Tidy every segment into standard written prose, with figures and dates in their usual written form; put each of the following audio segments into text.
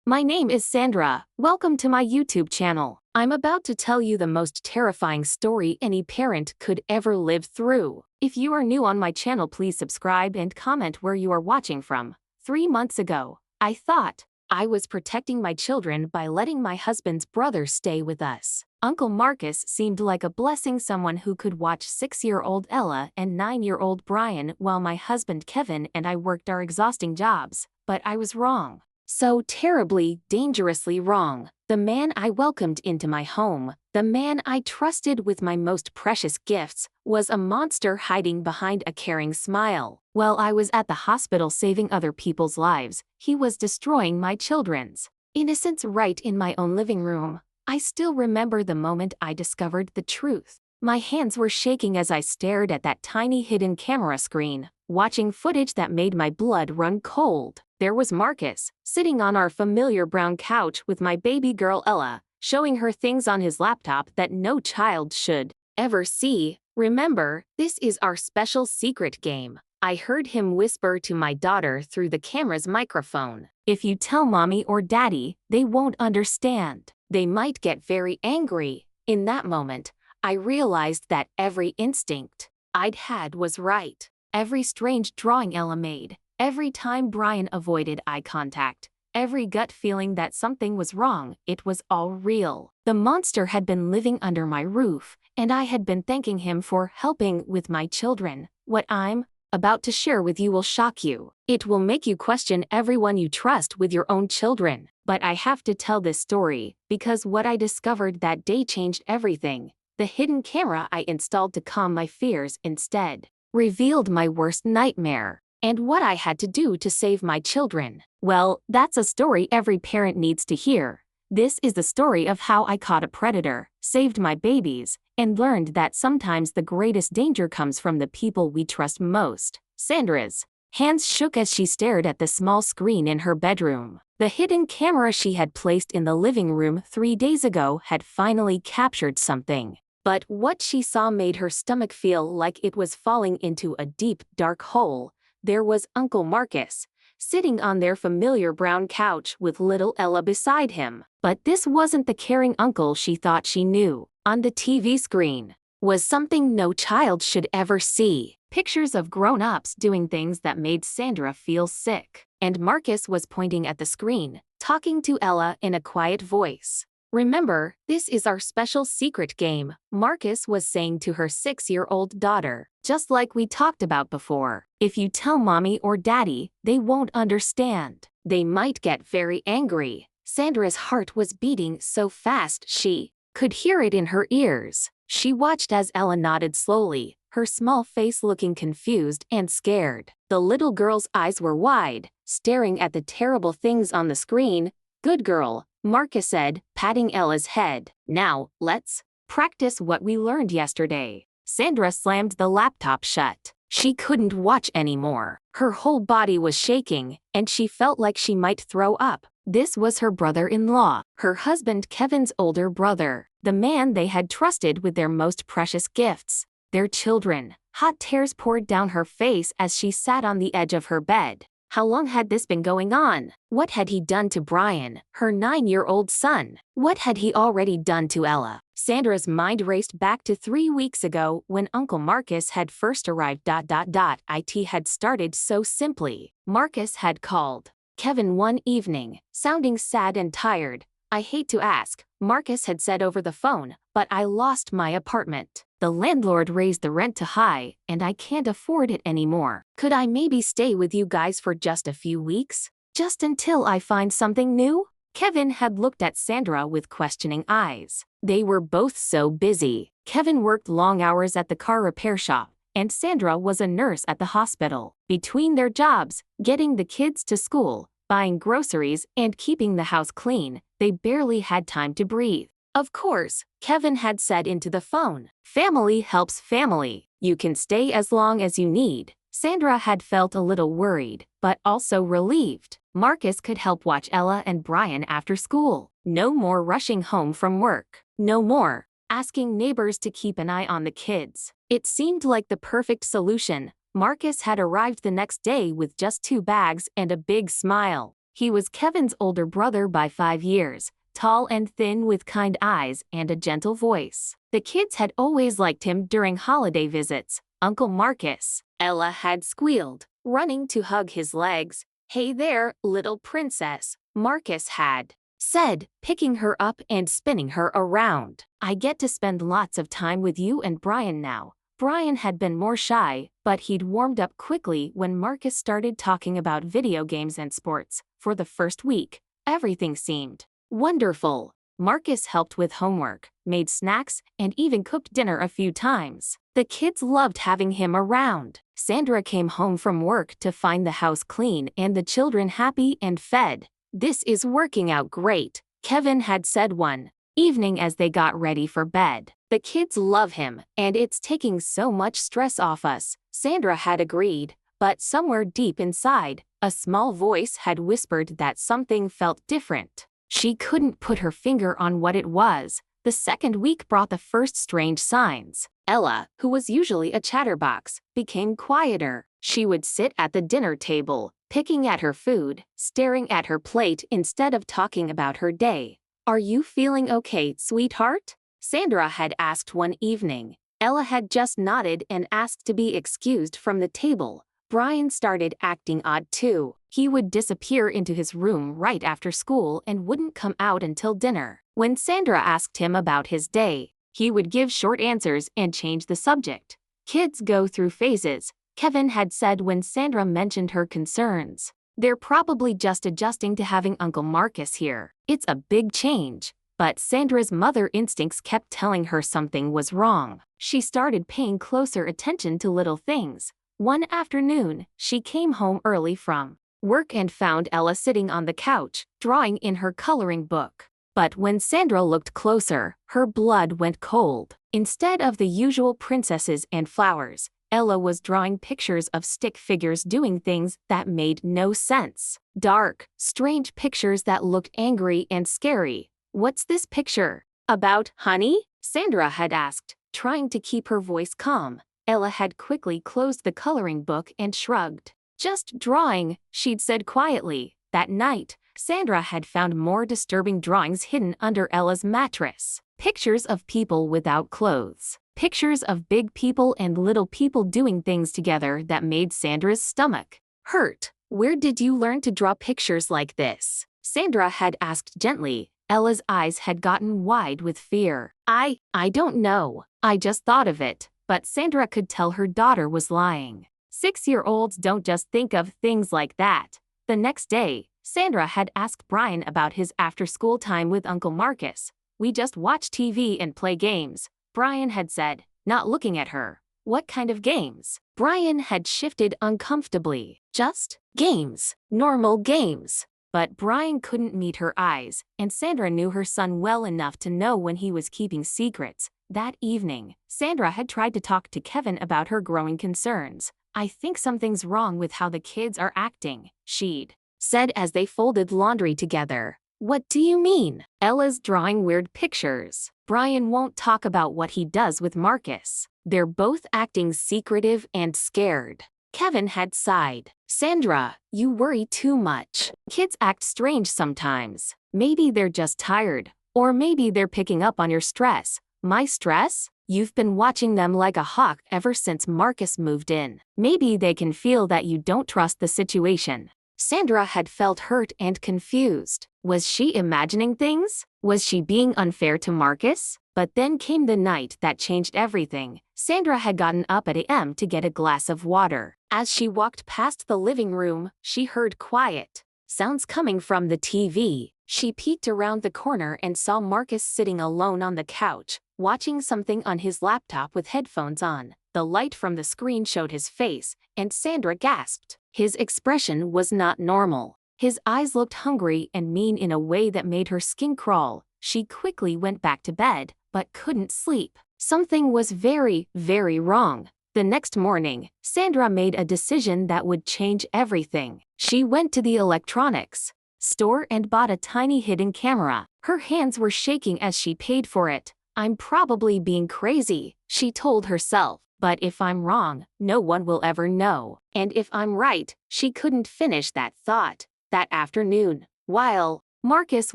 My name is Sandra. Welcome to my YouTube channel. I'm about to tell you the most terrifying story any parent could ever live through. If you are new on my channel, please subscribe and comment where you are watching from. 3 months ago, I thought I was protecting my children by letting my husband's brother stay with us. Uncle Marcus seemed like a blessing, someone who could watch 6-year-old Ella and 9-year-old Brian while my husband Kevin and I worked our exhausting jobs. But I was wrong. So terribly, dangerously wrong. The man I welcomed into my home, the man I trusted with my most precious gifts, was a monster hiding behind a caring smile. While I was at the hospital saving other people's lives, he was destroying my children's innocence right in my own living room. I still remember the moment I discovered the truth. My hands were shaking as I stared at that tiny hidden camera screen, watching footage that made my blood run cold. There was Marcus, sitting on our familiar brown couch with my baby girl Ella, showing her things on his laptop that no child should ever see. Remember, this is our special secret game. I heard him whisper to my daughter through the camera's microphone. If you tell mommy or daddy, they won't understand. They might get very angry. In that moment, I realized that every instinct I'd had was right. Every strange drawing Ella made, every time Brian avoided eye contact, every gut feeling that something was wrong, it was all real. The monster had been living under my roof, and I had been thanking him for helping with my children. What I'm about to share with you will shock you. It will make you question everyone you trust with your own children. But I have to tell this story, because what I discovered that day changed everything. The hidden camera I installed to calm my fears instead revealed my worst nightmare, and what I had to do to save my children. Well, that's a story every parent needs to hear. This is the story of how I caught a predator, saved my babies, and learned that sometimes the greatest danger comes from the people we trust most. Sandra's hands shook as she stared at the small screen in her bedroom. The hidden camera she had placed in the living room 3 days ago had finally captured something. But what she saw made her stomach feel like it was falling into a deep, dark hole. There was Uncle Marcus, sitting on their familiar brown couch with little Ella beside him. But this wasn't the caring uncle she thought she knew. On the TV screen was something no child should ever see. Pictures of grown-ups doing things that made Sandra feel sick. And Marcus was pointing at the screen, talking to Ella in a quiet voice. Remember, this is our special secret game, Marcus was saying to her 6-year-old daughter. Just like we talked about before, if you tell mommy or daddy, they won't understand. They might get very angry. Sandra's heart was beating so fast she could hear it in her ears. She watched as Ella nodded slowly, her small face looking confused and scared. The little girl's eyes were wide, staring at the terrible things on the screen. Good girl, Marcus said, patting Ella's head. Now, let's practice what we learned yesterday. Sandra slammed the laptop shut. She couldn't watch anymore. Her whole body was shaking, and she felt like she might throw up. This was her brother-in-law, her husband Kevin's older brother, the man they had trusted with their most precious gifts, their children. Hot tears poured down her face as she sat on the edge of her bed. How long had this been going on? What had he done to Brian, her 9-year-old son? What had he already done to Ella? Sandra's mind raced back to 3 weeks ago when Uncle Marcus had first arrived. It had started so simply. Marcus had called Kevin one evening, sounding sad and tired. I hate to ask, Marcus had said over the phone, but I lost my apartment. The landlord raised the rent to high, and I can't afford it anymore. Could I maybe stay with you guys for just a few weeks? Just until I find something new? Kevin had looked at Sandra with questioning eyes. They were both so busy. Kevin worked long hours at the car repair shop, and Sandra was a nurse at the hospital. Between their jobs, getting the kids to school, buying groceries, and keeping the house clean, they barely had time to breathe. Of course, Kevin had said into the phone, "Family helps family. You can stay as long as you need." Sandra had felt a little worried, but also relieved. Marcus could help watch Ella and Brian after school. No more rushing home from work. No more asking neighbors to keep an eye on the kids. It seemed like the perfect solution. Marcus had arrived the next day with just 2 bags and a big smile. He was Kevin's older brother by 5 years, tall and thin with kind eyes and a gentle voice. The kids had always liked him during holiday visits. Uncle Marcus, Ella had squealed, running to hug his legs. "Hey there, little princess," Marcus had said, picking her up and spinning her around. "I get to spend lots of time with you and Brian now." Brian had been more shy, but he'd warmed up quickly when Marcus started talking about video games and sports. For the first week, everything seemed wonderful. Marcus helped with homework, made snacks, and even cooked dinner a few times. The kids loved having him around. Sandra came home from work to find the house clean and the children happy and fed. "This is working out great," Kevin had said one evening as they got ready for bed. "The kids love him, and it's taking so much stress off us," Sandra had agreed. But somewhere deep inside, a small voice had whispered that something felt different. She couldn't put her finger on what it was. The second week brought the first strange signs. Ella, who was usually a chatterbox, became quieter. She would sit at the dinner table, picking at her food, staring at her plate instead of talking about her day. "Are you feeling okay, sweetheart?" Sandra had asked one evening. Ella had just nodded and asked to be excused from the table. Brian started acting odd too. He would disappear into his room right after school and wouldn't come out until dinner. When Sandra asked him about his day, he would give short answers and change the subject. "Kids go through phases," Kevin had said when Sandra mentioned her concerns. "They're probably just adjusting to having Uncle Marcus here. It's a big change." But Sandra's mother instincts kept telling her something was wrong. She started paying closer attention to little things. One afternoon, she came home early from work and found Ella sitting on the couch, drawing in her coloring book. But when Sandra looked closer, her blood went cold. Instead of the usual princesses and flowers, Ella was drawing pictures of stick figures doing things that made no sense. Dark, strange pictures that looked angry and scary. "What's this picture about, honey?" Sandra had asked, trying to keep her voice calm. Ella had quickly closed the coloring book and shrugged. "Just drawing," she'd said quietly. That night, Sandra had found more disturbing drawings hidden under Ella's mattress. Pictures of people without clothes. Pictures of big people and little people doing things together that made Sandra's stomach hurt. "Where did you learn to draw pictures like this?" Sandra had asked gently. Ella's eyes had gotten wide with fear. I don't know. I just thought of it." But Sandra could tell her daughter was lying. 6-year-olds don't just think of things like that. The next day, Sandra had asked Brian about his after-school time with Uncle Marcus. "We just watch TV and play games," Brian had said, not looking at her. "What kind of games?" Brian had shifted uncomfortably. "Just games. Normal games." But Brian couldn't meet her eyes, and Sandra knew her son well enough to know when he was keeping secrets. That evening, Sandra had tried to talk to Kevin about her growing concerns. "I think something's wrong with how the kids are acting," she'd said as they folded laundry together. "What do you mean?" "Ella's drawing weird pictures. Brian won't talk about what he does with Marcus. They're both acting secretive and scared." Kevin had sighed. "Sandra, you worry too much. Kids act strange sometimes. Maybe they're just tired, or maybe they're picking up on your stress." "My stress? You've been watching them like a hawk ever since Marcus moved in. Maybe they can feel that you don't trust the situation." Sandra had felt hurt and confused. Was she imagining things? Was she being unfair to Marcus? But then came the night that changed everything. Sandra had gotten up at 8 a.m. to get a glass of water. As she walked past the living room, she heard quiet sounds coming from the TV. She peeked around the corner and saw Marcus sitting alone on the couch, watching something on his laptop with headphones on. The light from the screen showed his face, and Sandra gasped. His expression was not normal. His eyes looked hungry and mean in a way that made her skin crawl. She quickly went back to bed, but couldn't sleep. Something was very, very wrong. The next morning, Sandra made a decision that would change everything. She went to the electronics store and bought a tiny hidden camera. Her hands were shaking as she paid for it. "I'm probably being crazy," she told herself. "But if I'm wrong, no one will ever know. And if I'm right," she couldn't finish that thought. That afternoon, while Marcus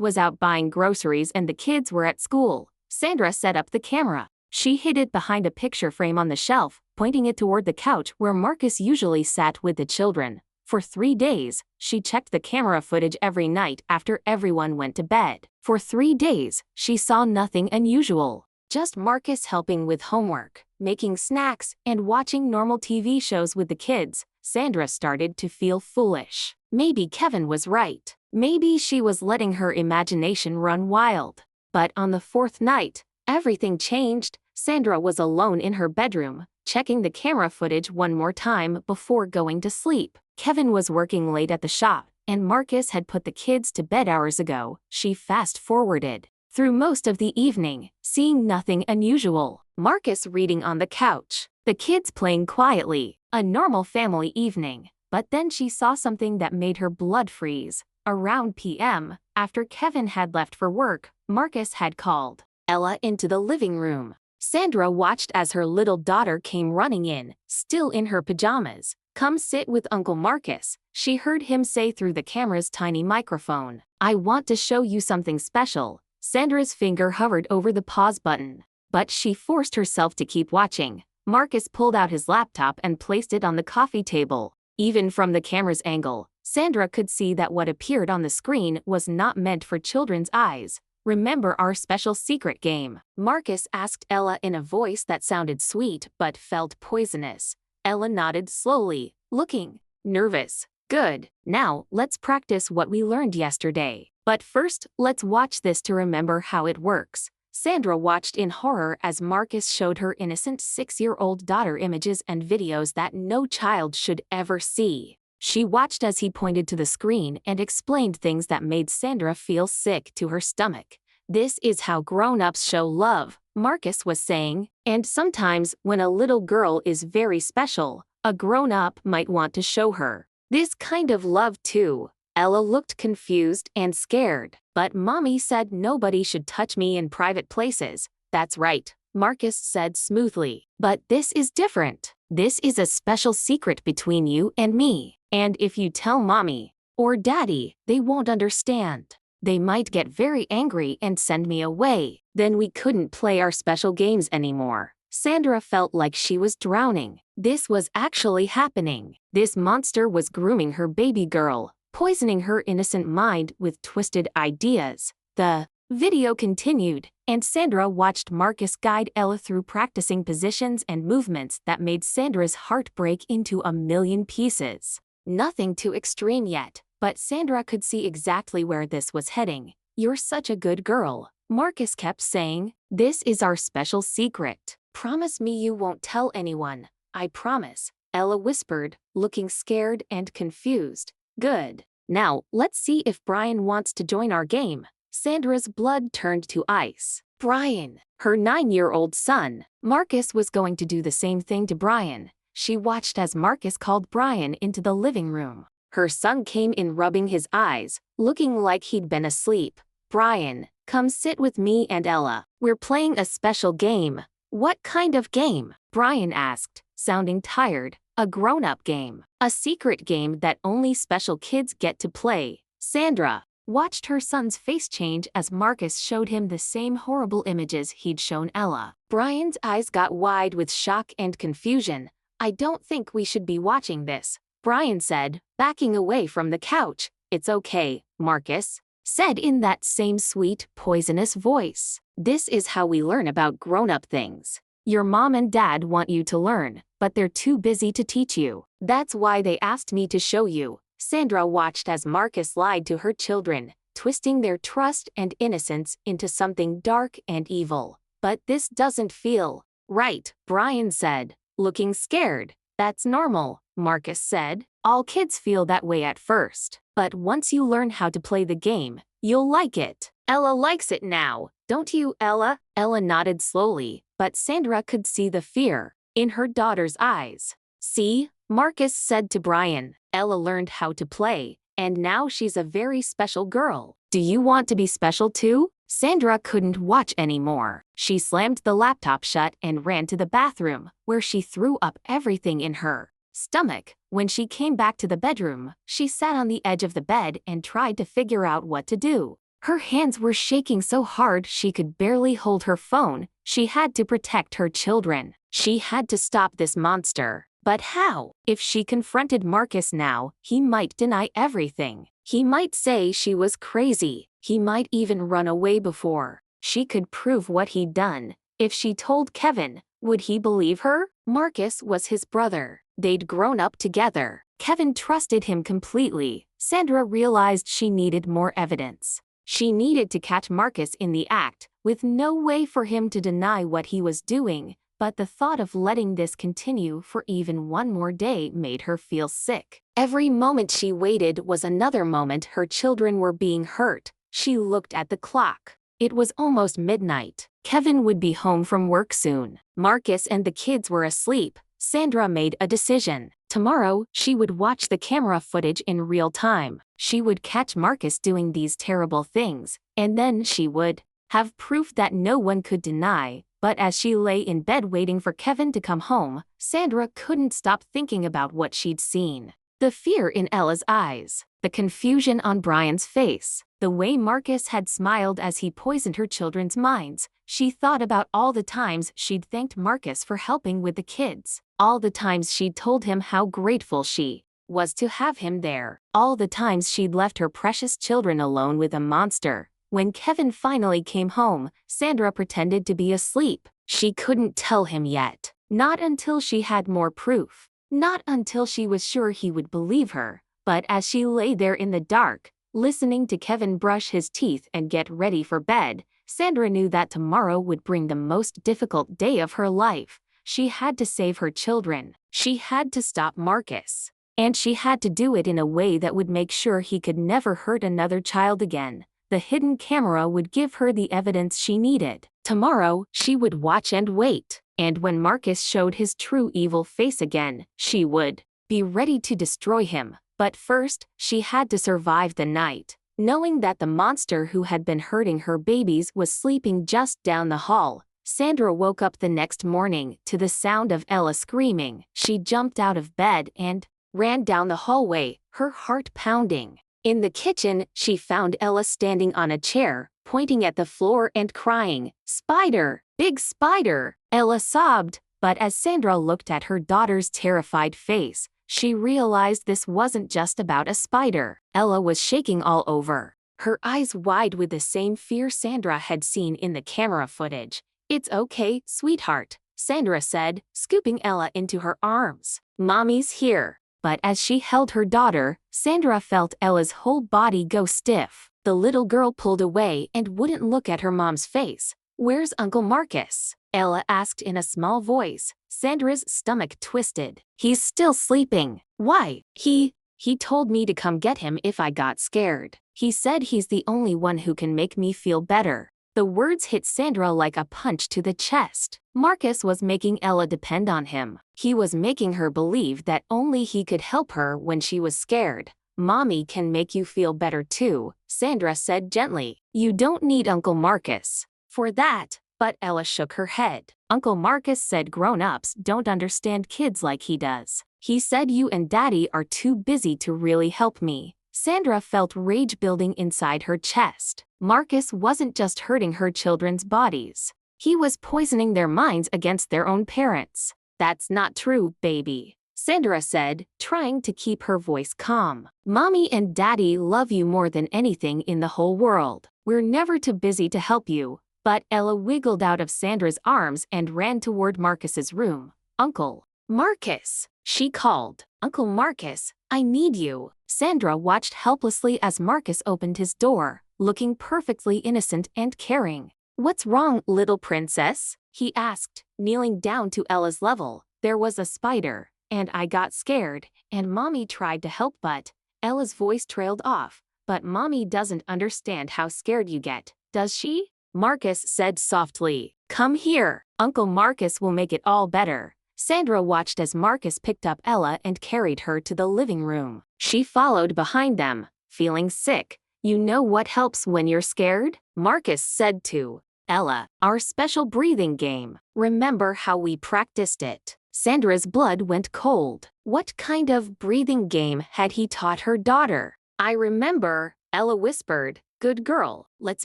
was out buying groceries and the kids were at school, Sandra set up the camera. She hid it behind a picture frame on the shelf, pointing it toward the couch where Marcus usually sat with the children. For 3 days, she checked the camera footage every night after everyone went to bed. For 3 days, she saw nothing unusual. Just Marcus helping with homework, making snacks, and watching normal TV shows with the kids. Sandra started to feel foolish. Maybe Kevin was right. Maybe she was letting her imagination run wild. But on the 4th night, everything changed. Sandra was alone in her bedroom, checking the camera footage one more time before going to sleep. Kevin was working late at the shop, and Marcus had put the kids to bed hours ago. She fast-forwarded through most of the evening, seeing nothing unusual. Marcus reading on the couch, the kids playing quietly, a normal family evening. But then she saw something that made her blood freeze. Around p.m., after Kevin had left for work, Marcus had called Ella into the living room. Sandra watched as her little daughter came running in, still in her pajamas. "Come sit with Uncle Marcus," she heard him say through the camera's tiny microphone. "I want to show you something special." Sandra's finger hovered over the pause button, but she forced herself to keep watching. Marcus pulled out his laptop and placed it on the coffee table. Even from the camera's angle, Sandra could see that what appeared on the screen was not meant for children's eyes. "Remember our special secret game?" Marcus asked Ella in a voice that sounded sweet but felt poisonous. Ella nodded slowly, looking nervous. "Good. Now, let's practice what we learned yesterday. But first, let's watch this to remember how it works." Sandra watched in horror as Marcus showed her innocent 6-year-old daughter images and videos that no child should ever see. She watched as he pointed to the screen and explained things that made Sandra feel sick to her stomach. "This is how grown-ups show love," Marcus was saying. "And sometimes, when a little girl is very special, a grown-up might want to show her this kind of love too." Ella looked confused and scared. "But Mommy said nobody should touch me in private places." "That's right," Marcus said smoothly. "But this is different. This is a special secret between you and me. And if you tell Mommy or Daddy, they won't understand. They might get very angry and send me away. Then we couldn't play our special games anymore." Sandra felt like she was drowning. This was actually happening. This monster was grooming her baby girl, poisoning her innocent mind with twisted ideas. The video continued, and Sandra watched Marcus guide Ella through practicing positions and movements that made Sandra's heart break into a million pieces. Nothing too extreme yet, but Sandra could see exactly where this was heading. "You're such a good girl," Marcus kept saying. "This is our special secret. Promise me you won't tell anyone." "I promise," Ella whispered, looking scared and confused. "Good. Now, let's see if Brian wants to join our game." Sandra's blood turned to ice. Brian, her 9-year-old son. Marcus was going to do the same thing to Brian. She watched as Marcus called Brian into the living room. Her son came in rubbing his eyes, looking like he'd been asleep. "Brian, come sit with me and Ella. We're playing a special game." "What kind of game?" Brian asked, sounding tired. "A grown-up game. A secret game that only special kids get to play." Sandra watched her son's face change as Marcus showed him the same horrible images he'd shown Ella. Brian's eyes got wide with shock and confusion. "I don't think we should be watching this," Brian said, backing away from the couch. "It's okay," Marcus said in that same sweet, poisonous voice. "This is how we learn about grown-up things. Your mom and dad want you to learn, but they're too busy to teach you. That's why they asked me to show you." Sandra watched as Marcus lied to her children, twisting their trust and innocence into something dark and evil. "But this doesn't feel right," Brian said, looking scared. "That's normal," Marcus said. "All kids feel that way at first. But once you learn how to play the game, you'll like it." "Ella likes it now, don't you, Ella?" Ella nodded slowly, but Sandra could see the fear in her daughter's eyes. "See?" Marcus said to Brian. "Ella learned how to play, and now she's a very special girl. Do you want to be special too?" Sandra couldn't watch anymore. She slammed the laptop shut and ran to the bathroom, where she threw up everything in her stomach. When she came back to the bedroom, she sat on the edge of the bed and tried to figure out what to do. Her hands were shaking so hard she could barely hold her phone. She had to protect her children. She had to stop this monster. But how? If she confronted Marcus now, he might deny everything. He might say she was crazy. He might even run away before she could prove what he'd done. If she told Kevin, would he believe her? Marcus was his brother. They'd grown up together. Kevin trusted him completely. Sandra realized she needed more evidence. She needed to catch Marcus in the act, with no way for him to deny what he was doing, but the thought of letting this continue for even one more day made her feel sick. Every moment she waited was another moment her children were being hurt. She looked at the clock. It was almost midnight. Kevin would be home from work soon. Marcus and the kids were asleep. Sandra made a decision. Tomorrow, she would watch the camera footage in real time. She would catch Marcus doing these terrible things, and then she would have proof that no one could deny. But as she lay in bed waiting for Kevin to come home, Sandra couldn't stop thinking about what she'd seen. The fear in Ella's eyes, the confusion on Brian's face, the way Marcus had smiled as he poisoned her children's minds. She thought about all the times she'd thanked Marcus for helping with the kids, all the times she'd told him how grateful she was to have him there, all the times she'd left her precious children alone with a monster. When Kevin finally came home, Sandra pretended to be asleep. She couldn't tell him yet. Not until she had more proof. Not until she was sure he would believe her. But as she lay there in the dark, listening to Kevin brush his teeth and get ready for bed, Sandra knew that tomorrow would bring the most difficult day of her life. She had to save her children. She had to stop Marcus. And she had to do it in a way that would make sure he could never hurt another child again. The hidden camera would give her the evidence she needed. Tomorrow, she would watch and wait. And when Marcus showed his true evil face again, she would be ready to destroy him. But first, she had to survive the night. Knowing that the monster who had been hurting her babies was sleeping just down the hall, Sandra woke up the next morning to the sound of Ella screaming. She jumped out of bed and ran down the hallway, her heart pounding. In the kitchen, she found Ella standing on a chair, pointing at the floor and crying, "Spider! Big spider!" Ella sobbed, but as Sandra looked at her daughter's terrified face, she realized this wasn't just about a spider. Ella was shaking all over, her eyes wide with the same fear Sandra had seen in the camera footage. "It's okay, sweetheart," Sandra said, scooping Ella into her arms. "Mommy's here." But as she held her daughter, Sandra felt Ella's whole body go stiff. The little girl pulled away and wouldn't look at her mom's face. "Where's Uncle Marcus?" Ella asked in a small voice. Sandra's stomach twisted. "He's still sleeping." "Why?" He told me to come get him if I got scared. He said he's the only one who can make me feel better." The words hit Sandra like a punch to the chest. Marcus was making Ella depend on him. He was making her believe that only he could help her when she was scared. "Mommy can make you feel better too," Sandra said gently. "You don't need Uncle Marcus for that." But Ella shook her head. "Uncle Marcus said grown-ups don't understand kids like he does. He said you and Daddy are too busy to really help me." Sandra felt rage building inside her chest. Marcus wasn't just hurting her children's bodies. He was poisoning their minds against their own parents. "That's not true, baby," Sandra said, trying to keep her voice calm. "Mommy and Daddy love you more than anything in the whole world. We're never too busy to help you." But Ella wiggled out of Sandra's arms and ran toward Marcus's room. "Uncle Marcus," she called. "Uncle Marcus, I need you." Sandra watched helplessly as Marcus opened his door, looking perfectly innocent and caring. "What's wrong, little princess?" he asked, kneeling down to Ella's level. "There was a spider, and I got scared, and Mommy tried to help but..." Ella's voice trailed off. "But Mommy doesn't understand how scared you get, does she?" Marcus said softly. "Come here. Uncle Marcus will make it all better." Sandra watched as Marcus picked up Ella and carried her to the living room. She followed behind them, feeling sick. "You know what helps when you're scared?" Marcus said to Ella. "Our special breathing game. Remember how we practiced it?" Sandra's blood went cold. What kind of breathing game had he taught her daughter? I remember, Ella whispered. Good girl, let's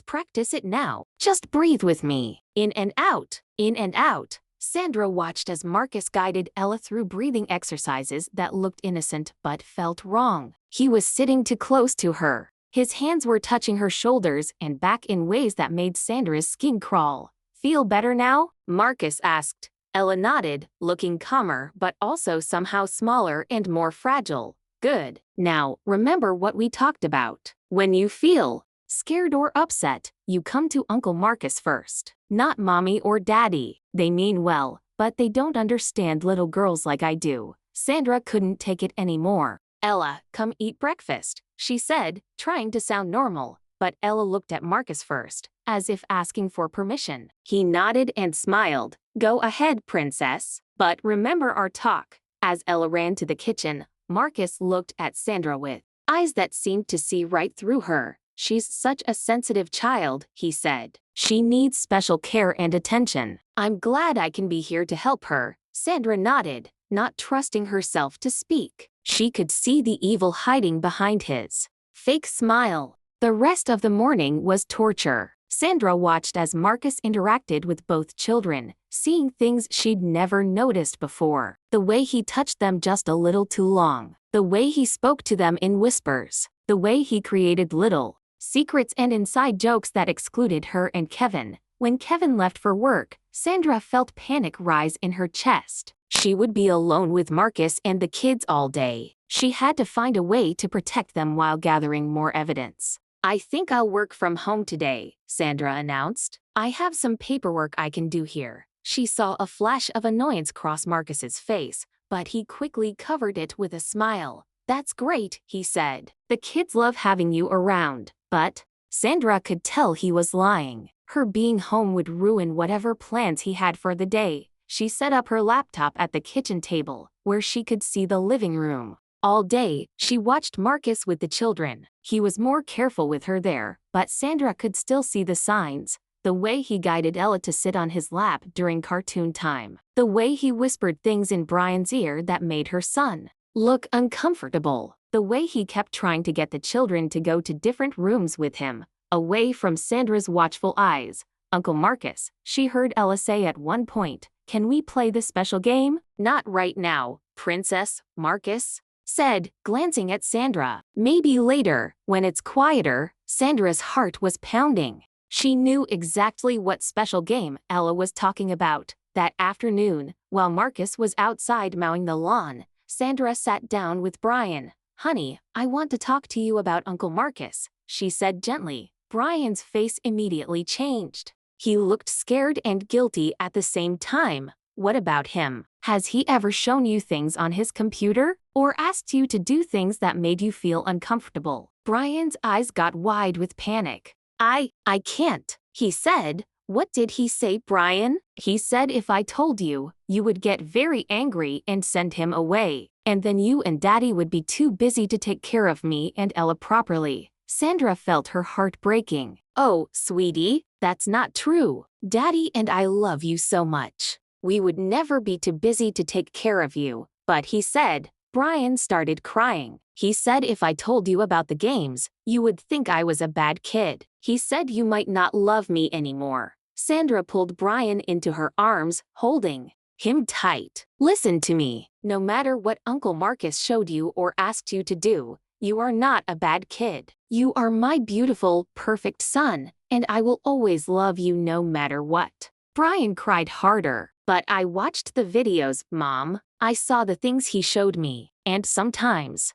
practice it now. Just breathe with me. In and out, in and out. Sandra watched as Marcus guided Ella through breathing exercises that looked innocent but felt wrong. He was sitting too close to her. His hands were touching her shoulders and back in ways that made Sandra's skin crawl. Feel better now? Marcus asked. Ella nodded, looking calmer but also somehow smaller and more fragile. Good. Now, remember what we talked about. When you feel scared or upset, you come to Uncle Marcus first. Not mommy or daddy. They mean well, but they don't understand little girls like I do. Sandra couldn't take it anymore. Ella, come eat breakfast, she said, trying to sound normal. But Ella looked at Marcus first, as if asking for permission. He nodded and smiled. Go ahead, princess. But remember our talk. As Ella ran to the kitchen, Marcus looked at Sandra with eyes that seemed to see right through her. She's such a sensitive child, he said. She needs special care and attention. I'm glad I can be here to help her. Sandra nodded, not trusting herself to speak. She could see the evil hiding behind his fake smile. The rest of the morning was torture. Sandra watched as Marcus interacted with both children, seeing things she'd never noticed before. The way he touched them just a little too long. The way he spoke to them in whispers. The way he created little secrets and inside jokes that excluded her and Kevin. When Kevin left for work, Sandra felt panic rise in her chest. She would be alone with Marcus and the kids all day. She had to find a way to protect them while gathering more evidence. I think I'll work from home today, Sandra announced. I have some paperwork I can do here. She saw a flash of annoyance cross Marcus's face, but he quickly covered it with a smile. That's great, he said. The kids love having you around. But Sandra could tell he was lying. Her being home would ruin whatever plans he had for the day. She set up her laptop at the kitchen table, where she could see the living room. All day, she watched Marcus with the children. He was more careful with her there, but Sandra could still see the signs. The way he guided Ella to sit on his lap during cartoon time. The way he whispered things in Brian's ear that made her son look uncomfortable. The way he kept trying to get the children to go to different rooms with him, away from Sandra's watchful eyes. Uncle Marcus, she heard Ella say at one point, can we play the special game? Not right now, Princess, Marcus said, glancing at Sandra. Maybe later, when it's quieter. Sandra's heart was pounding. She knew exactly what special game Ella was talking about. That afternoon, while Marcus was outside mowing the lawn, Sandra sat down with Brian. Honey, I want to talk to you about Uncle Marcus, she said gently. Brian's face immediately changed. He looked scared and guilty at the same time. What about him? Has he ever shown you things on his computer? Or asked you to do things that made you feel uncomfortable? Brian's eyes got wide with panic. I can't, he said. What did he say, Brian? He said if I told you, you would get very angry and send him away. And then you and Daddy would be too busy to take care of me and Ella properly. Sandra felt her heart breaking. Oh, sweetie, that's not true. Daddy and I love you so much. We would never be too busy to take care of you. But he said, Brian started crying. He said if I told you about the games, you would think I was a bad kid. He said you might not love me anymore. Sandra pulled Brian into her arms, holding him tight. Listen to me. No matter what Uncle Marcus showed you or asked you to do, you are not a bad kid. You are my beautiful, perfect son, and I will always love you no matter what. Brian cried harder. But I watched the videos, Mom. I saw the things he showed me. And sometimes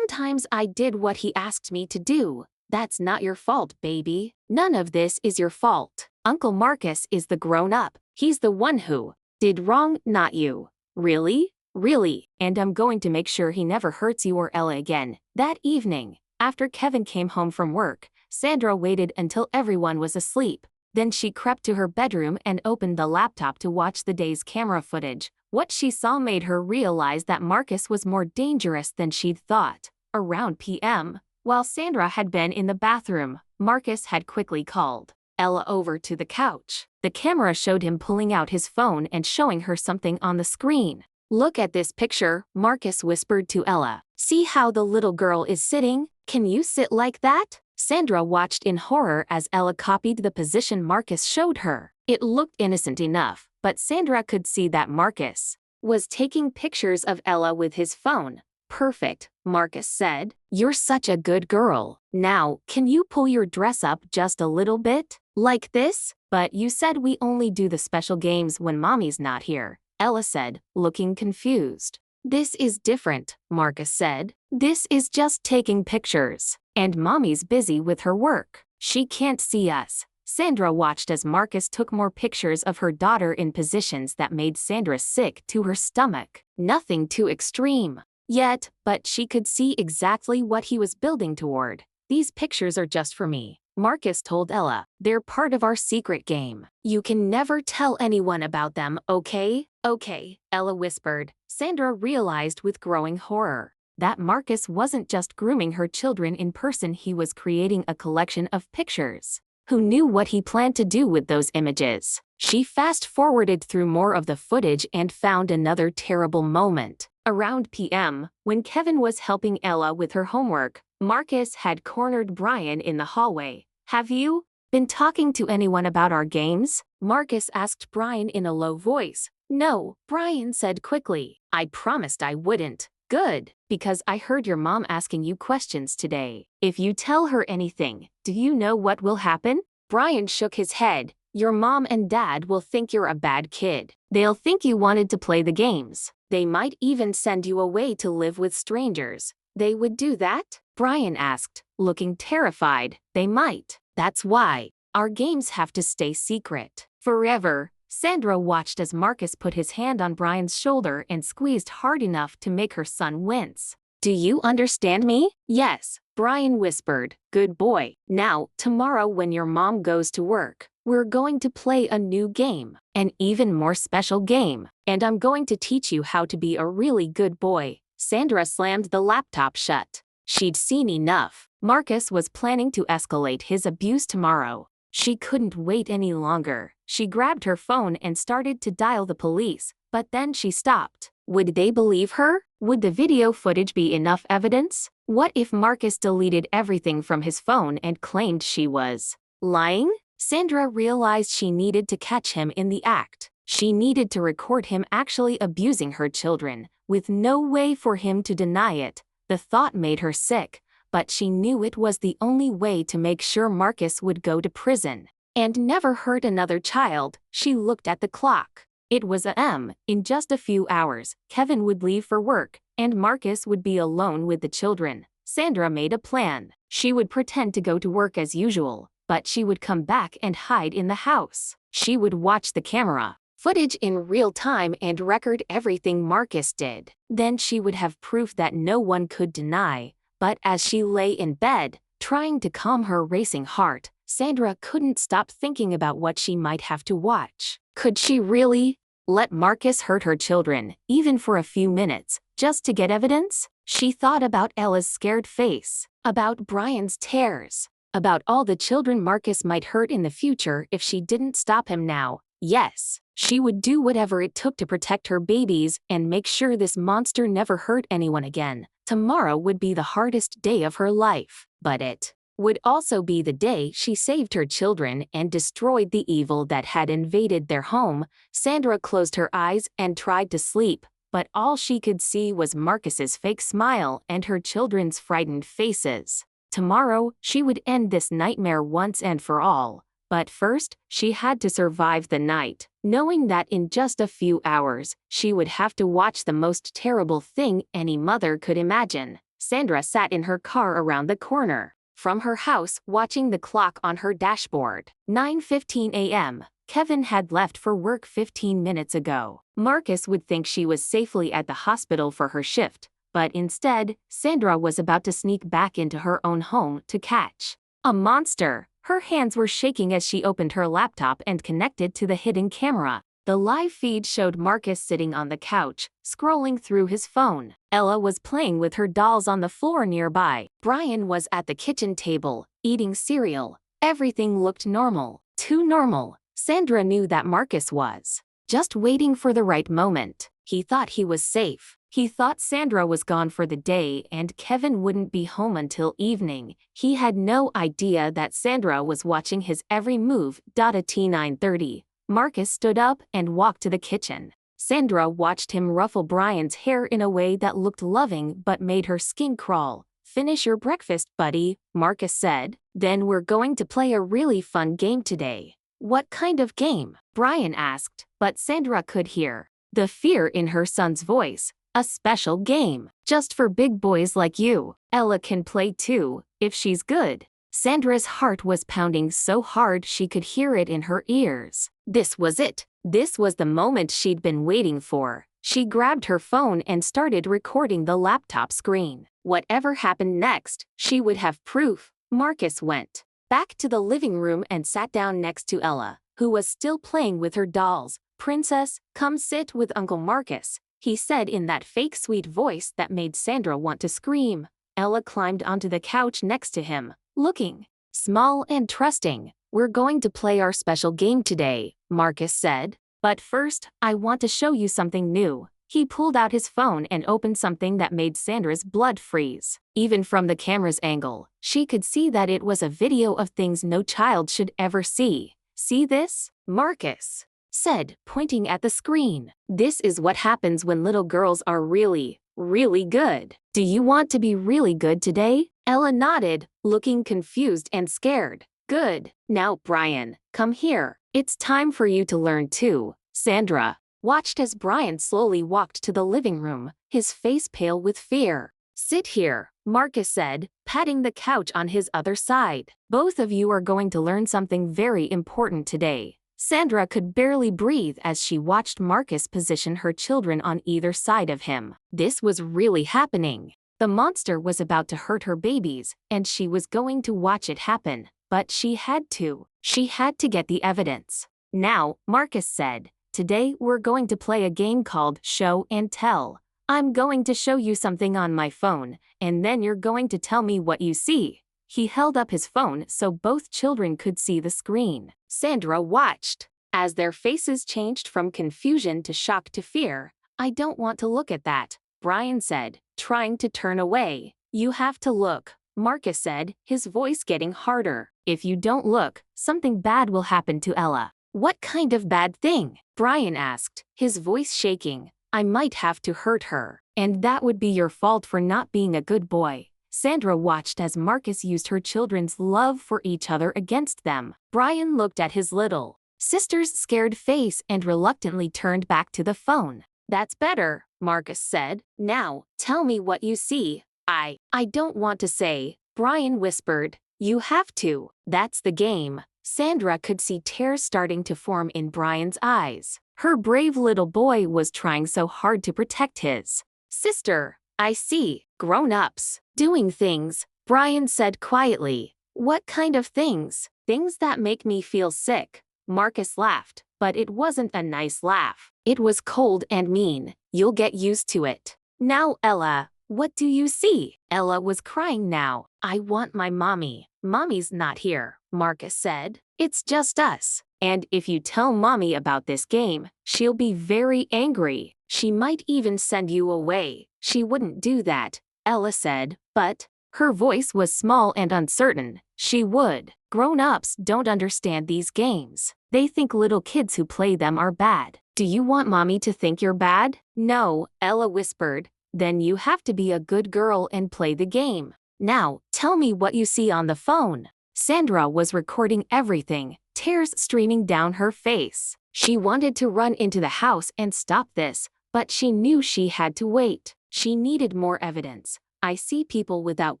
I did what he asked me to do. That's not your fault, baby. None of this is your fault. Uncle Marcus is the grown-up. He's the one who did wrong, not you. Really? Really. And I'm going to make sure he never hurts you or Ella again. That evening, after Kevin came home from work, Sandra waited until everyone was asleep. Then she crept to her bedroom and opened the laptop to watch the day's camera footage. What she saw made her realize that Marcus was more dangerous than she'd thought. Around p.m., while Sandra had been in the bathroom, Marcus had quickly called Ella over to the couch. The camera showed him pulling out his phone and showing her something on the screen. Look at this picture, Marcus whispered to Ella. See how the little girl is sitting? Can you sit like that? Sandra watched in horror as Ella copied the position Marcus showed her. It looked innocent enough, but Sandra could see that Marcus was taking pictures of Ella with his phone. Perfect, Marcus said. You're such a good girl. Now, can you pull your dress up just a little bit? Like this? But you said we only do the special games when Mommy's not here, Ella said, looking confused. This is different, Marcus said. This is just taking pictures. And Mommy's busy with her work. She can't see us. Sandra watched as Marcus took more pictures of her daughter in positions that made Sandra sick to her stomach. Nothing too extreme yet, but she could see exactly what he was building toward. These pictures are just for me, Marcus told Ella. They're part of our secret game. You can never tell anyone about them, okay? Okay, Ella whispered. Sandra realized with growing horror that Marcus wasn't just grooming her children in person, he was creating a collection of pictures. Who knew what he planned to do with those images? She fast-forwarded through more of the footage and found another terrible moment. Around p.m., when Kevin was helping Ella with her homework, Marcus had cornered Brian in the hallway. Have you been talking to anyone about our games? Marcus asked Brian in a low voice. No, Brian said quickly. I promised I wouldn't. Good, because I heard your mom asking you questions today. If you tell her anything, do you know what will happen? Brian shook his head. Your mom and dad will think you're a bad kid. They'll think you wanted to play the games. They might even send you away to live with strangers. They would do that? Brian asked, looking terrified. They might. That's why our games have to stay secret. Forever. Sandra watched as Marcus put his hand on Brian's shoulder and squeezed hard enough to make her son wince. Do you understand me? Yes, Brian whispered. Good boy. Now, tomorrow when your mom goes to work, we're going to play a new game, an even more special game, and I'm going to teach you how to be a really good boy. Sandra slammed the laptop shut. She'd seen enough. Marcus was planning to escalate his abuse tomorrow. She couldn't wait any longer. She grabbed her phone and started to dial the police, but then she stopped. Would they believe her? Would the video footage be enough evidence? What if Marcus deleted everything from his phone and claimed she was lying? Sandra realized she needed to catch him in the act. She needed to record him actually abusing her children, with no way for him to deny it. The thought made her sick, but she knew it was the only way to make sure Marcus would go to prison and never hurt another child. She looked at the clock. It was a.m. In just a few hours, Kevin would leave for work, and Marcus would be alone with the children. Sandra made a plan. She would pretend to go to work as usual, but she would come back and hide in the house. She would watch the camera footage in real time and record everything Marcus did. Then she would have proof that no one could deny. But as she lay in bed, trying to calm her racing heart, Sandra couldn't stop thinking about what she might have to watch. Could she really let Marcus hurt her children, even for a few minutes, just to get evidence? She thought about Ella's scared face, about Brian's tears, about all the children Marcus might hurt in the future if she didn't stop him now. Yes, she would do whatever it took to protect her babies and make sure this monster never hurt anyone again. Tomorrow would be the hardest day of her life, but it would also be the day she saved her children and destroyed the evil that had invaded their home. Sandra closed her eyes and tried to sleep, but all she could see was Marcus's fake smile and her children's frightened faces. Tomorrow, she would end this nightmare once and for all. But first, she had to survive the night, knowing that in just a few hours, she would have to watch the most terrible thing any mother could imagine. Sandra sat in her car around the corner from her house, watching the clock on her dashboard. 9:15 a.m. Kevin had left for work 15 minutes ago. Marcus would think she was safely at the hospital for her shift, but instead, Sandra was about to sneak back into her own home to catch a monster. Her hands were shaking as she opened her laptop and connected to the hidden camera. The live feed showed Marcus sitting on the couch, scrolling through his phone. Ella was playing with her dolls on the floor nearby. Brian was at the kitchen table, eating cereal. Everything looked normal. Too normal. Sandra knew that Marcus was just waiting for the right moment. He thought he was safe. He thought Sandra was gone for the day and Kevin wouldn't be home until evening. He had no idea that Sandra was watching his every move. At T9:30, Marcus stood up and walked to the kitchen. Sandra watched him ruffle Brian's hair in a way that looked loving but made her skin crawl. "Finish your breakfast, buddy," Marcus said. "Then we're going to play a really fun game today." "What kind of game?" Brian asked, but Sandra could hear the fear in her son's voice. "A special game, just for big boys like you. Ella can play too, if she's good." Sandra's heart was pounding so hard she could hear it in her ears. This was it. This was the moment she'd been waiting for. She grabbed her phone and started recording the laptop screen. Whatever happened next, she would have proof. Marcus went back to the living room and sat down next to Ella, who was still playing with her dolls. "Princess, come sit with Uncle Marcus," he said in that fake sweet voice that made Sandra want to scream. Ella climbed onto the couch next to him, looking small and trusting. "We're going to play our special game today," Marcus said. "But first, I want to show you something new." He pulled out his phone and opened something that made Sandra's blood freeze. Even from the camera's angle, she could see that it was a video of things no child should ever see. "See this?" Marcus said, pointing at the screen. "This is what happens when little girls are really, really good. Do you want to be really good today?" Ella nodded, looking confused and scared. "Good. Now, Brian, come here. It's time for you to learn too." Sandra watched as Brian slowly walked to the living room, his face pale with fear. "Sit here," Marcus said, patting the couch on his other side. "Both of you are going to learn something very important today." Sandra could barely breathe as she watched Marcus position her children on either side of him. This was really happening. The monster was about to hurt her babies, and she was going to watch it happen. But she had to. She had to get the evidence. "Now," Marcus said, "today we're going to play a game called Show and Tell. I'm going to show you something on my phone, and then you're going to tell me what you see." He held up his phone so both children could see the screen. Sandra watched as their faces changed from confusion to shock to fear. "I don't want to look at that," Brian said, trying to turn away. "You have to look," Marcus said, his voice getting harder. "If you don't look, something bad will happen to Ella." "What kind of bad thing?" Brian asked, his voice shaking. "I might have to hurt her, and that would be your fault for not being a good boy." Sandra watched as Marcus used her children's love for each other against them. Brian looked at his little sister's scared face and reluctantly turned back to the phone. "That's better," Marcus said. "Now, tell me what you see." I don't want to say," Brian whispered. "You have to. That's the game." Sandra could see tears starting to form in Brian's eyes. Her brave little boy was trying so hard to protect his sister. "I see. Grown-ups doing things," Brian said quietly. "What kind of things?" "Things that make me feel sick." Marcus laughed, but it wasn't a nice laugh. It was cold and mean. "You'll get used to it." "Now, Ella, what do you see?" Ella was crying now. "I want my mommy." "Mommy's not here," Marcus said. "It's just us. And if you tell Mommy about this game, she'll be very angry. She might even send you away." "She wouldn't do that," Ella said, but her voice was small and uncertain. "She would. Grown-ups don't understand these games. They think little kids who play them are bad." "Do you want Mommy to think you're bad?" "No," Ella whispered. "Then you have to be a good girl and play the game. Now, tell me what you see on the phone." Sandra was recording everything, tears streaming down her face. She wanted to run into the house and stop this, but she knew she had to wait. She needed more evidence. "I see people without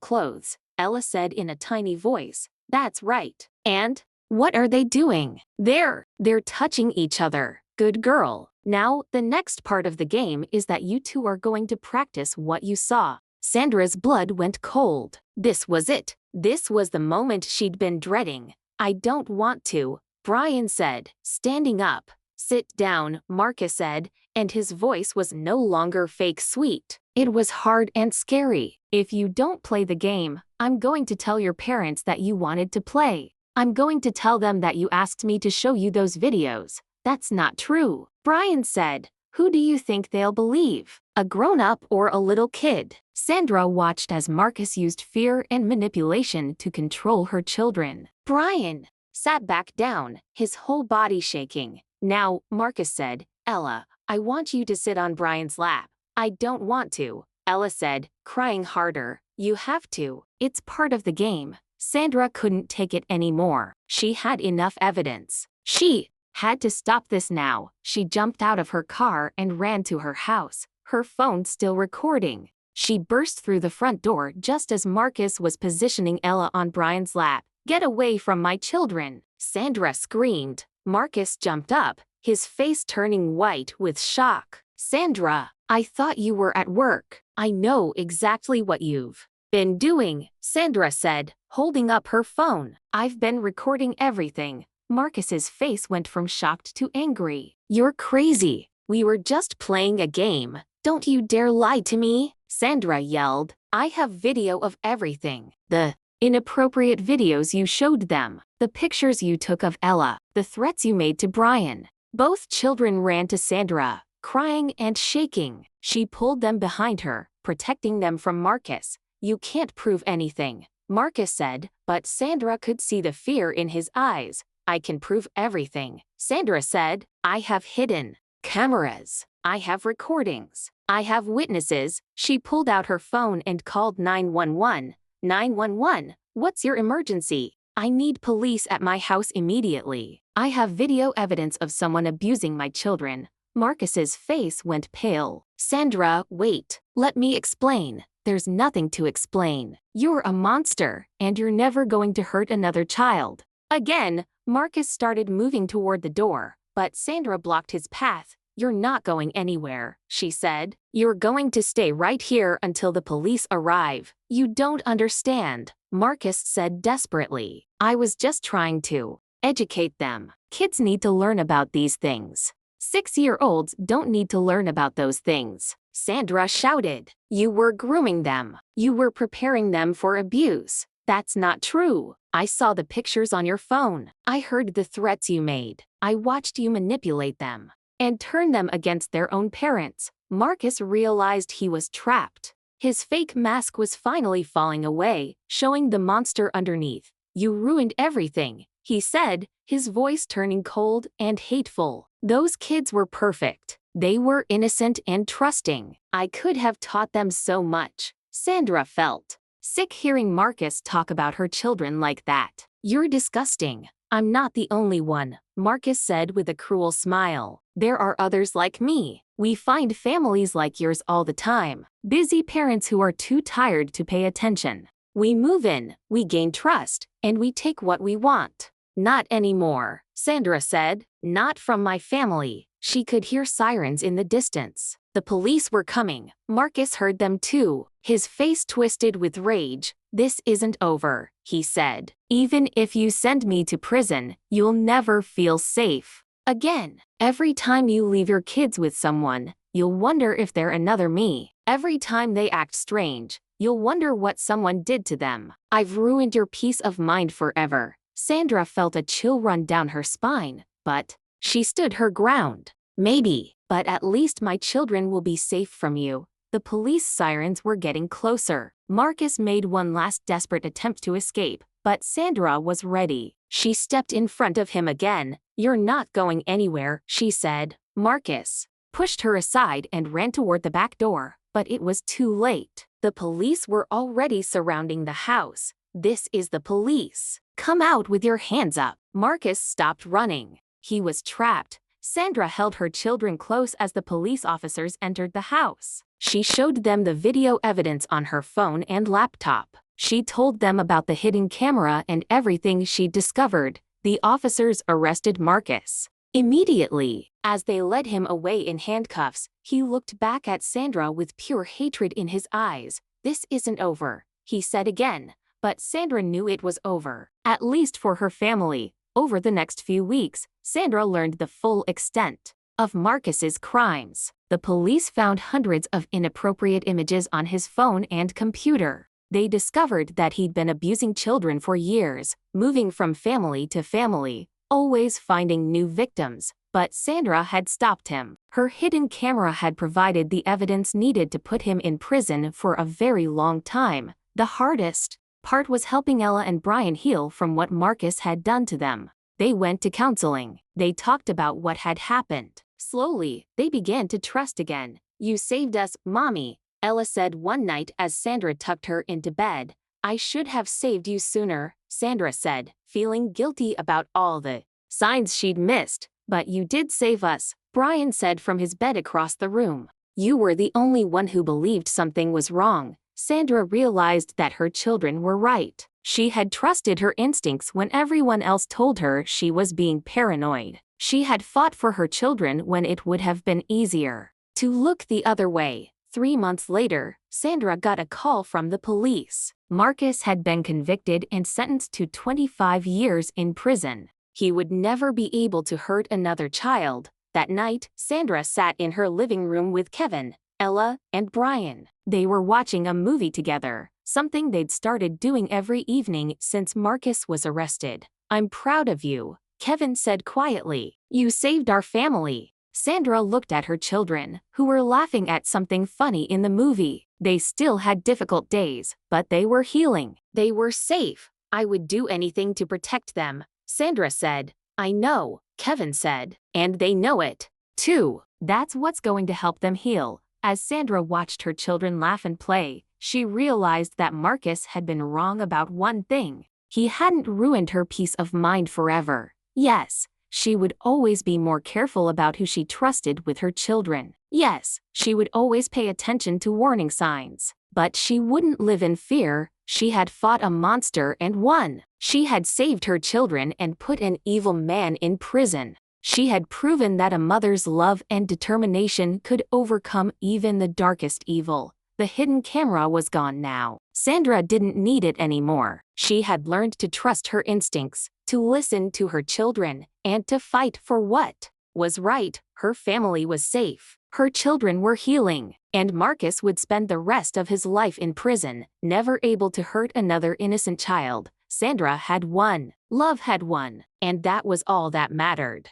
clothes," Ella said in a tiny voice. "That's right. And what are they doing?" They're touching each other." "Good girl. Now, the next part of the game is that you two are going to practice what you saw." Sandra's blood went cold. This was it. This was the moment she'd been dreading. "I don't want to," Brian said, standing up. "Sit down," Marcus said, and his voice was no longer fake sweet. It was hard and scary. "If you don't play the game, I'm going to tell your parents that you wanted to play. I'm going to tell them that you asked me to show you those videos." "That's not true," Brian said, Who do you think they'll believe? A grown-up or a little kid? Sandra watched as Marcus used fear and manipulation to control her children. Brian sat back down, his whole body shaking. Now, Marcus said, Ella, I want you to sit on Brian's lap. I don't want to, Ella said, crying harder. You have to. It's part of the game. Sandra couldn't take it anymore. She had enough evidence. She had to stop this now. She jumped out of her car and ran to her house, her phone still recording. She burst through the front door just as Marcus was positioning Ella on Brian's lap. Get away from my children, Sandra screamed. Marcus jumped up, his face turning white with shock. Sandra, I thought you were at work. I know exactly what you've been doing, Sandra said, holding up her phone. I've been recording everything. Marcus's face went from shocked to angry. You're crazy. We were just playing a game. Don't you dare lie to me, Sandra yelled. I have video of everything. The inappropriate videos you showed them, the pictures you took of Ella, the threats you made to Brian. Both children ran to Sandra, crying and shaking. She pulled them behind her, protecting them from Marcus. You can't prove anything, Marcus said, but Sandra could see the fear in his eyes. I can prove everything, Sandra said. I have hidden cameras. I have recordings. I have witnesses. She pulled out her phone and called 911. 911, what's your emergency? I need police at my house immediately. I have video evidence of someone abusing my children. Marcus's face went pale. Sandra, wait. Let me explain. There's nothing to explain. You're a monster, and you're never going to hurt another child. Again, Marcus started moving toward the door, but Sandra blocked his path. You're not going anywhere, she said. You're going to stay right here until the police arrive. You don't understand, Marcus said desperately. I was just trying to educate them. Kids need to learn about these things. 6-year-olds don't need to learn about those things, Sandra shouted. You were grooming them. You were preparing them for abuse. That's not true. I saw the pictures on your phone. I heard the threats you made. I watched you manipulate them and turn them against their own parents. Marcus realized he was trapped. His fake mask was finally falling away, showing the monster underneath. You ruined everything, he said, his voice turning cold and hateful. Those kids were perfect. They were innocent and trusting. I could have taught them so much. Sandra felt sick hearing Marcus talk about her children like that. You're disgusting. I'm not the only one, Marcus said with a cruel smile. There are others like me. We find families like yours all the time. Busy parents who are too tired to pay attention. We move in, we gain trust, and we take what we want. Not anymore, Sandra said. Not from my family. She could hear sirens in the distance. The police were coming. Marcus heard them too, his face twisted with rage. This isn't over, he said. Even if you send me to prison, you'll never feel safe again. Every time you leave your kids with someone, you'll wonder if they're another me. Every time they act strange, you'll wonder what someone did to them. I've ruined your peace of mind forever. Sandra felt a chill run down her spine, but she stood her ground. Maybe, but at least my children will be safe from you. The police sirens were getting closer. Marcus made one last desperate attempt to escape, but Sandra was ready. She stepped in front of him again. You're not going anywhere, she said. Marcus pushed her aside and ran toward the back door, but it was too late. The police were already surrounding the house. This is the police. Come out with your hands up. Marcus stopped running. He was trapped. Sandra held her children close as the police officers entered the house. She showed them the video evidence on her phone and laptop. She told them about the hidden camera and everything she'd discovered. The officers arrested Marcus immediately. As they led him away in handcuffs, he looked back at Sandra with pure hatred in his eyes. This isn't over, he said again. But Sandra knew it was over, at least for her family. Over the next few weeks, Sandra learned the full extent of Marcus's crimes. The police found hundreds of inappropriate images on his phone and computer. They discovered that he'd been abusing children for years, moving from family to family, always finding new victims. but Sandra had stopped him. Her hidden camera had provided the evidence needed to put him in prison for a very long time. The hardest part was helping Ella and Brian heal from what Marcus had done to them. They went to counseling. They talked about what had happened. Slowly, they began to trust again. "You saved us, Mommy," Ella said one night as Sandra tucked her into bed. "I should have saved you sooner," Sandra said, feeling guilty about all the signs she'd missed. "But you did save us," Brian said from his bed across the room. "You were the only one who believed something was wrong." Sandra realized that her children were right. She had trusted her instincts when everyone else told her she was being paranoid. She had fought for her children when it would have been easier to look the other way. 3 months later, Sandra got a call from the police. Marcus had been convicted and sentenced to 25 years in prison. He would never be able to hurt another child. That night, Sandra sat in her living room with Kevin, Ella, and Brian. They were watching a movie together, something they'd started doing every evening since Marcus was arrested. "I'm proud of you," Kevin said quietly. "You saved our family." Sandra looked at her children, who were laughing at something funny in the movie. They still had difficult days, but they were healing. They were safe. "I would do anything to protect them," Sandra said. "I know," Kevin said. "And they know it, too. That's what's going to help them heal." As Sandra watched her children laugh and play, she realized that Marcus had been wrong about one thing. He hadn't ruined her peace of mind forever. Yes, she would always be more careful about who she trusted with her children. Yes, she would always pay attention to warning signs. But she wouldn't live in fear. She had fought a monster and won. She had saved her children and put an evil man in prison. She had proven that a mother's love and determination could overcome even the darkest evil. The hidden camera was gone now. Sandra didn't need it anymore. She had learned to trust her instincts, to listen to her children, and to fight for what was right. Her family was safe. Her children were healing. And Marcus would spend the rest of his life in prison, never able to hurt another innocent child. Sandra had won. Love had won. And that was all that mattered.